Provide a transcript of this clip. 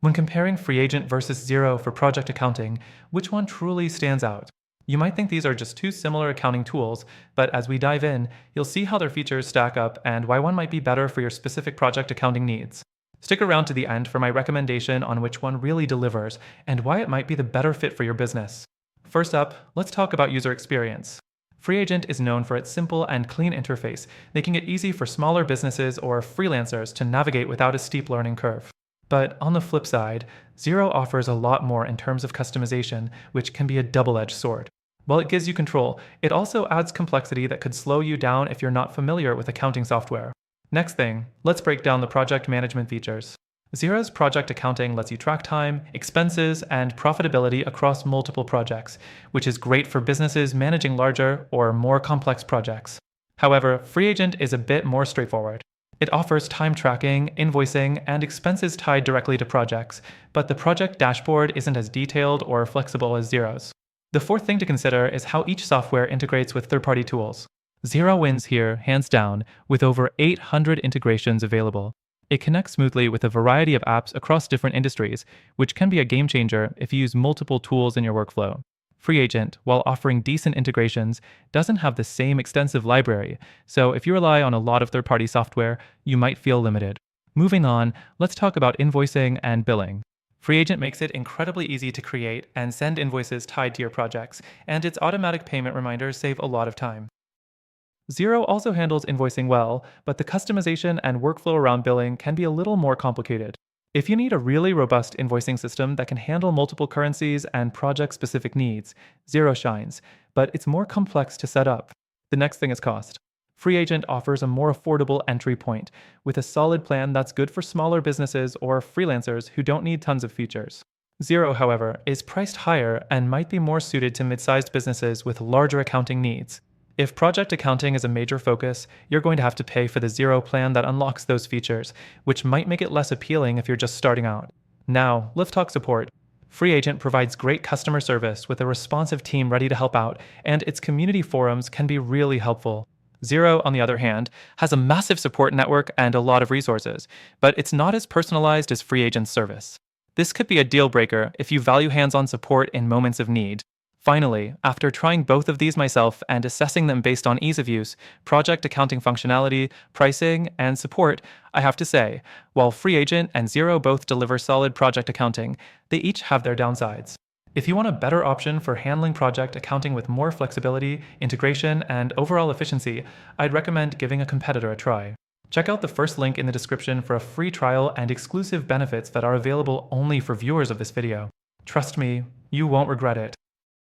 When comparing FreeAgent versus Xero for project accounting, which one truly stands out? You might think these are just two similar accounting tools, but as we dive in, you'll see how their features stack up and why one might be better for your specific project accounting needs. Stick around to the end for my recommendation on which one really delivers and why it might be the better fit for your business. First up, let's talk about user experience. FreeAgent is known for its simple and clean interface, making it easy for smaller businesses or freelancers to navigate without a steep learning curve. But on the flip side, Xero offers a lot more in terms of customization, which can be a double-edged sword. While it gives you control, it also adds complexity that could slow you down if you're not familiar with accounting software. Next thing, let's break down the project management features. Xero's project accounting lets you track time, expenses, and profitability across multiple projects, which is great for businesses managing larger or more complex projects. However, FreeAgent is a bit more straightforward. It offers time tracking, invoicing, and expenses tied directly to projects, but the project dashboard isn't as detailed or flexible as Xero's. The fourth thing to consider is how each software integrates with third-party tools. Xero wins here, hands down, with over 800 integrations available. It connects smoothly with a variety of apps across different industries, which can be a game changer if you use multiple tools in your workflow. FreeAgent, while offering decent integrations, doesn't have the same extensive library, so if you rely on a lot of third-party software, you might feel limited. Moving on, let's talk about invoicing and billing. FreeAgent makes it incredibly easy to create and send invoices tied to your projects, and its automatic payment reminders save a lot of time. Xero also handles invoicing well, but the customization and workflow around billing can be a little more complicated. If you need a really robust invoicing system that can handle multiple currencies and project-specific needs, Xero shines, but it's more complex to set up. The next thing is cost. FreeAgent offers a more affordable entry point, with a solid plan that's good for smaller businesses or freelancers who don't need tons of features. Xero, however, is priced higher and might be more suited to mid-sized businesses with larger accounting needs. If project accounting is a major focus, you're going to have to pay for the Xero plan that unlocks those features, which might make it less appealing if you're just starting out. Now, let's talk support. FreeAgent provides great customer service with a responsive team ready to help out, and its community forums can be really helpful. Xero, on the other hand, has a massive support network and a lot of resources, but it's not as personalized as FreeAgent's service. This could be a deal breaker if you value hands-on support in moments of need. Finally, after trying both of these myself and assessing them based on ease of use, project accounting functionality, pricing, and support, I have to say, while FreeAgent and Xero both deliver solid project accounting, they each have their downsides. If you want a better option for handling project accounting with more flexibility, integration, and overall efficiency, I'd recommend giving a competitor a try. Check out the first link in the description for a free trial and exclusive benefits that are available only for viewers of this video. Trust me, you won't regret it.